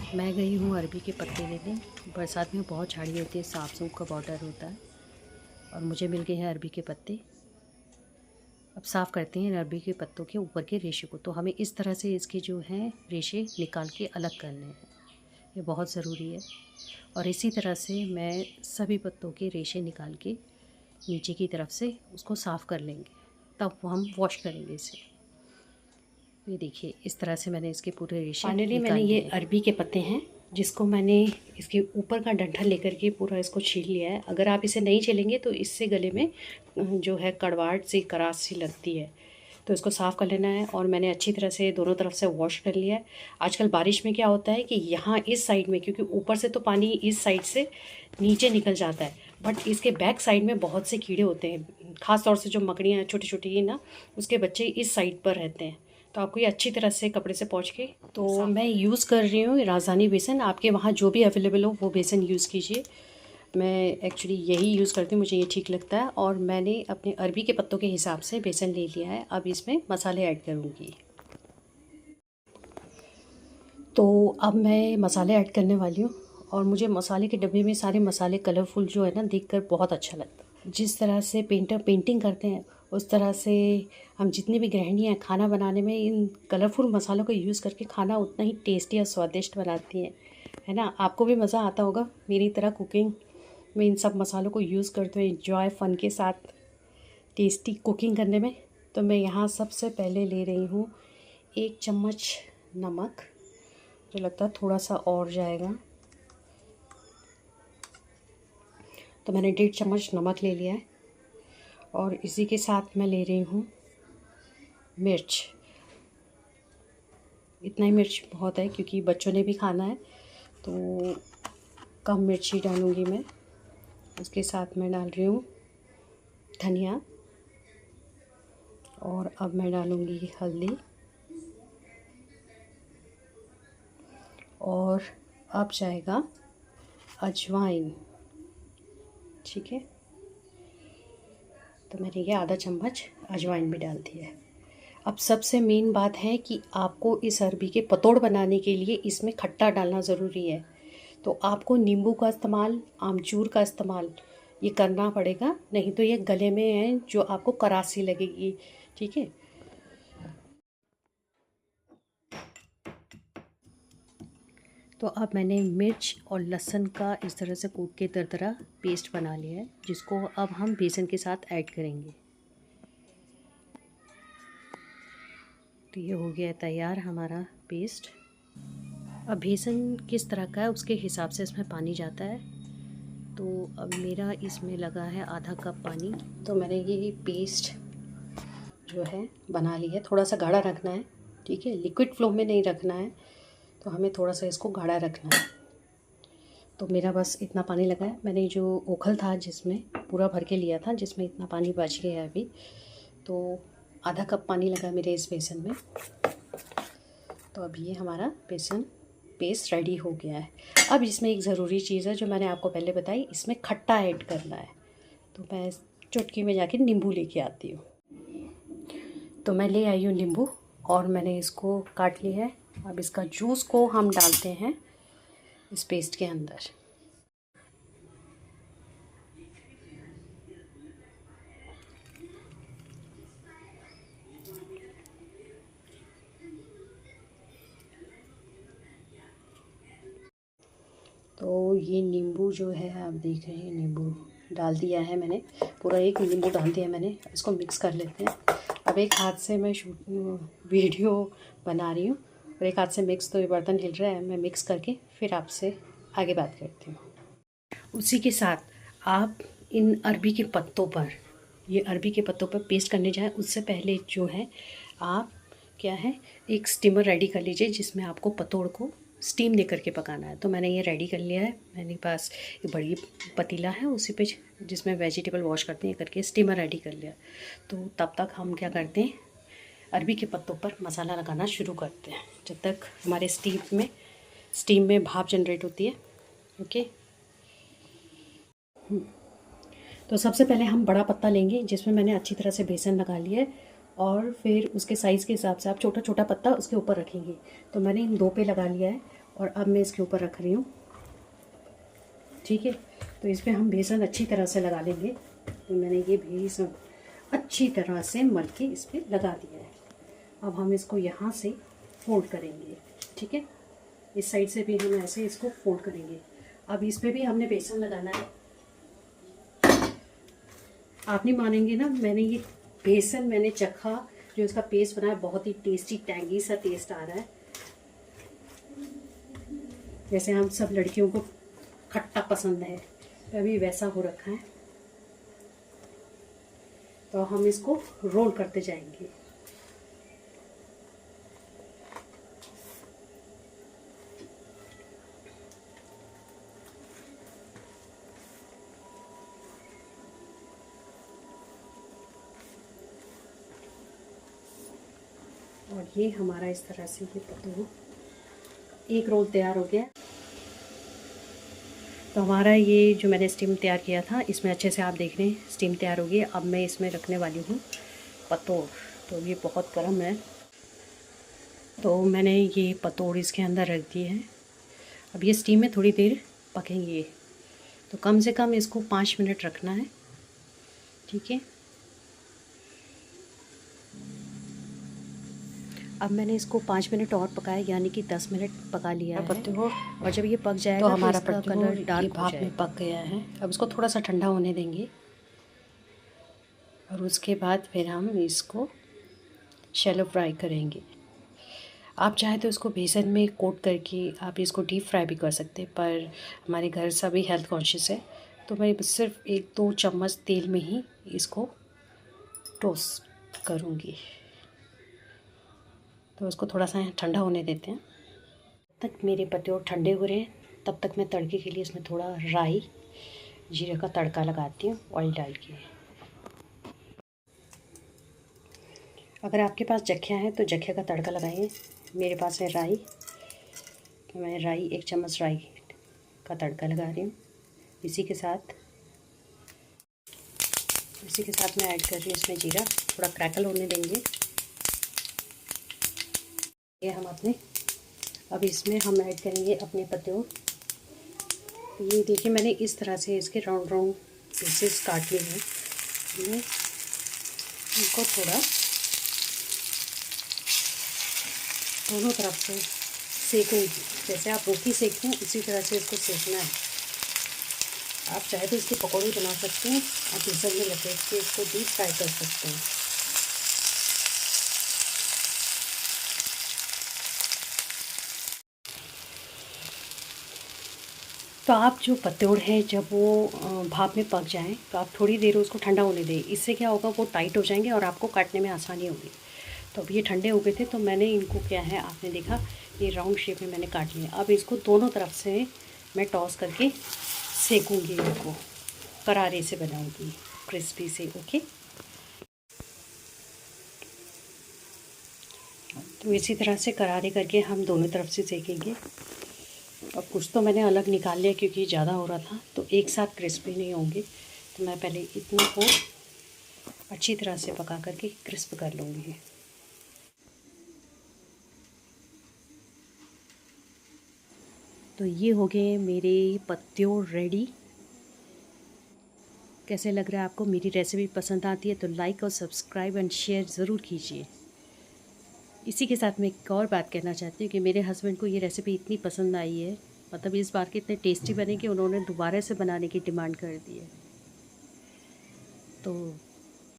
मैं गई हूँ अरबी के पत्ते लेने। बरसात में बहुत झाड़ी होती है, सांप सूप का बॉर्डर होता है और मुझे मिल गए हैं अरबी के पत्ते। अब साफ़ करते हैं अरबी के पत्तों के ऊपर के रेशे को। तो हमें इस तरह से इसके जो हैं रेशे निकाल के अलग करने हैं, ये बहुत ज़रूरी है। और इसी तरह से मैं सभी पत्तों के रेशे निकाल के नीचे की तरफ से उसको साफ़ कर लेंगे, तब वो हम वॉश करेंगे इसे। ये देखिए, इस तरह से मैंने इसके पूरे रेशे फाइनली मैंने ये अरबी के पत्ते हैं जिसको मैंने इसके ऊपर का डंठल लेकर के पूरा इसको छील लिया है। अगर आप इसे नहीं छीलेंगे तो इससे गले में जो है कड़वाहट सी करास सी लगती है, तो इसको साफ़ कर लेना है। और मैंने अच्छी तरह से दोनों तरफ से वॉश कर लिया है। आजकल बारिश में क्या होता है कि यहाँ इस साइड में, क्योंकि ऊपर से तो पानी इस साइड से नीचे निकल जाता है, बट इसके बैक साइड में बहुत से कीड़े होते हैं, ख़ास तौर से जो मकड़ियाँ छोटी छोटी ना, उसके बच्चे इस साइड पर रहते हैं। तो आपको ये अच्छी तरह से कपड़े से पोंछ के, तो मैं यूज़ कर रही हूँ राजधानी बेसन। आपके वहाँ जो भी अवेलेबल हो वो बेसन यूज़ कीजिए। मैं एक्चुअली यही यूज़ करती हूँ, मुझे ये ठीक लगता है। और मैंने अपने अरबी के पत्तों के हिसाब से बेसन ले लिया है। अब इसमें मसाले ऐड करूँगी। तो अब मैं मसाले ऐड करने वाली हूँ। और मुझे मसाले के डब्बे में सारे मसाले कलरफुल जो है ना, देखकर बहुत अच्छा लगता है। जिस तरह से पेंटर पेंटिंग करते हैं, उस तरह से हम जितनी भी गृहिणियाँ खाना बनाने में इन कलरफुल मसालों का यूज़ करके खाना उतना ही टेस्टी और स्वादिष्ट बनाती हैं, है ना। आपको भी मज़ा आता होगा मेरी तरह कुकिंग में इन सब मसालों को यूज़ करते हुए, एंजॉय फन के साथ टेस्टी कुकिंग करने में। तो मैं यहाँ सबसे पहले ले रही हूँ 1 चम्मच नमक, जो लगता है थोड़ा सा और जाएगा, तो मैंने 1.5 चम्मच नमक ले लिया है। और इसी के साथ मैं ले रही हूँ मिर्च। इतना ही मिर्च बहुत है क्योंकि बच्चों ने भी खाना है, तो कम मिर्च ही डालूँगी मैं। उसके साथ मैं डाल रही हूँ धनिया। और अब मैं डालूँगी हल्दी। और अब जाएगा अजवाइन, ठीक है। तो मैंने ये आधा चम्मच अजवाइन भी डाल दिया है। अब सबसे मेन बात है कि आपको इस अरबी के पतोड़ बनाने के लिए इसमें खट्टा डालना ज़रूरी है। तो आपको नींबू का इस्तेमाल, आमचूर का इस्तेमाल ये करना पड़ेगा, नहीं तो ये गले में है जो आपको करासी लगेगी, ठीक है। तो अब मैंने मिर्च और लहसुन का इस तरह से कूट के दरदरा पेस्ट बना लिया है, जिसको अब हम बेसन के साथ ऐड करेंगे। तो ये हो गया तैयार हमारा पेस्ट। अब बेसन किस तरह का है उसके हिसाब से इसमें पानी जाता है। तो अब मेरा इसमें लगा है आधा कप पानी। तो मैंने ये पेस्ट जो है बना ली है। थोड़ा सा गाढ़ा रखना है, ठीक है, लिक्विड फ्लो में नहीं रखना है, तो हमें थोड़ा सा इसको गाढ़ा रखना है। तो मेरा बस इतना पानी लगा है। मैंने जो ओखल था जिसमें पूरा भर के लिया था, जिसमें इतना पानी बच गया है अभी, तो आधा कप पानी लगा मेरे इस बेसन में। तो अब ये हमारा बेसन पेस्ट रेडी हो गया है। अब इसमें एक ज़रूरी चीज़ है जो मैंने आपको पहले बताई, इसमें खट्टा ऐड करना है। तो मैं चुटकी में जाके नींबू लेके आती हूँ। तो मैं ले आई हूँ नींबू और मैंने इसको काट लिया है। अब इसका जूस को हम डालते हैं इस पेस्ट के अंदर। तो ये नींबू जो है, आप देख रहे हैं, नींबू डाल दिया है मैंने, पूरा एक नींबू डाल दिया मैंने। इसको मिक्स कर लेते हैं। अब एक हाथ से मैं वीडियो बना रही हूँ और एक हाथ से मिक्स, तो ये बर्तन हिल रहा है। मैं मिक्स करके फिर आपसे आगे बात करती हूँ। उसी के साथ आप इन अरबी के पत्तों पर, ये अरबी के पत्तों पर पेस्ट करने जाएं उससे पहले जो है, आप क्या है, एक स्टीमर रेडी कर लीजिए जिसमें आपको पतोड़ को स्टीम दे करके पकाना है। तो मैंने ये रेडी कर लिया है। मेरे पास एक बड़ी पतीला है, उसी पे जिसमें वेजिटेबल वॉश करते हैं करके स्टीमर रेडी कर लिया। तो तब तक हम क्या करते हैं, अरबी के पत्तों पर मसाला लगाना शुरू करते हैं, जब तक हमारे स्टीम में भाप जनरेट होती है। ओके। तो सबसे पहले हम बड़ा पत्ता लेंगे जिसमें मैंने अच्छी तरह से बेसन लगा लिया है, और फिर उसके साइज़ के हिसाब से आप छोटा छोटा पत्ता उसके ऊपर रखेंगे। तो मैंने इन 2 पे लगा लिया है और अब मैं इसके ऊपर रख रही हूँ। ठीक है, तो इस पर हम बेसन अच्छी तरह से लगा लेंगे। तो मैंने ये बेसन अच्छी तरह से मल के इस पर लगा दिया है। अब हम इसको यहाँ से फोल्ड करेंगे। ठीक है, इस साइड से भी हम ऐसे इसको फोल्ड करेंगे। अब इस पर भी हमने बेसन लगाना है। आप नहीं मानेंगे ना, मैंने ये बेसन मैंने चखा, जो इसका पेस्ट बनाया बहुत ही टेस्टी टैंगी सा टेस्ट आ रहा है। जैसे हम सब लड़कियों को खट्टा पसंद है, अभी वैसा हो रखा है। तो हम इसको रोल करते जाएंगे। और ये हमारा इस तरह से ये पतोड़ एक रोल तैयार हो गया। तो हमारा ये जो मैंने स्टीम तैयार किया था, इसमें अच्छे से आप देख रहे हैं स्टीम तैयार हो गई। अब मैं इसमें रखने वाली हूँ पतोड़। तो ये बहुत गर्म है, तो मैंने ये पतोड़ इसके अंदर रख दिए हैं। अब ये स्टीम में थोड़ी देर पकेंगे, तो कम से कम इसको 5 मिनट रखना है। ठीक है, अब मैंने इसको 5 मिनट और पकाया, यानी कि 10 मिनट पका लिया है। और जब ये पक जाएगा तो हमारा कलर डार्क भाप में पक गया है। अब इसको थोड़ा सा ठंडा होने देंगे और उसके बाद फिर हम इसको शैलो फ्राई करेंगे। आप चाहे तो इसको बेसन में कोट करके आप इसको डीप फ्राई भी कर सकते हैं, पर हमारे घर सभी हेल्थ कॉन्शियस है, तो मैं सिर्फ 1-2 चम्मच तेल में ही इसको टोस्ट करूँगी। तो इसको थोड़ा सा ठंडा होने देते हैं। तब तक मेरे पतोड़ ठंडे हो रहे हैं, तब तक मैं तड़के के लिए इसमें थोड़ा राई जीरे का तड़का लगाती हूँ ऑयल डाल के। अगर आपके पास जख्या है तो जख्या का तड़का लगाइए। मेरे पास है राई, तो मैं 1 चम्मच राई का तड़का लगा रही हूँ। इसी के साथ मैं ऐड कर रही हूँ इसमें जीरा। थोड़ा क्रैकल होने देंगे ये हम अपने। अब इसमें हम ऐड करेंगे अपने पतोड़। ये देखिए, मैंने इस तरह से इसके राउंड राउंड पीसेस काट लिए हैं। मैं इनको थोड़ा दोनों तरफ से सेकूंगी। जैसे आप रोटी सेकते हैं उसी तरह से इसको सेकना है। आप चाहे तो इसके पकौड़े बना सकते हैं, आप बेसन में लपेट के इसको डीप फ्राई कर सकते हैं। तो आप जो पतोड़ है जब वो भाप में पक जाएं तो आप थोड़ी देर उसको ठंडा होने दें। इससे क्या होगा, वो टाइट हो जाएंगे और आपको काटने में आसानी होगी। तो अब ये ठंडे हो गए थे, तो मैंने इनको क्या है, आपने देखा ये राउंड शेप में मैंने काट लिया। अब इसको दोनों तरफ से मैं टॉस करके सेकूँगी, इनको करारे से बनाऊँगी, क्रिस्पी से। ओके, तो इसी तरह से करारे करके हम दोनों तरफ से सेकेंगे। और कुछ तो मैंने अलग निकाल लिया क्योंकि ज़्यादा हो रहा था, तो एक साथ क्रिस्पी नहीं होंगे। तो मैं पहले इतने को अच्छी तरह से पका करके क्रिस्प कर लूँगी। तो ये हो गए मेरे पतोड़ रेडी। कैसे लग रहा है आपको? मेरी रेसिपी पसंद आती है तो लाइक और सब्सक्राइब एंड शेयर ज़रूर कीजिए। इसी के साथ मैं एक और बात कहना चाहती हूँ कि मेरे हस्बैंड को ये रेसिपी इतनी पसंद आई है, मतलब इस बार के इतने टेस्टी बने कि उन्होंने दोबारा से बनाने की डिमांड कर दी है। तो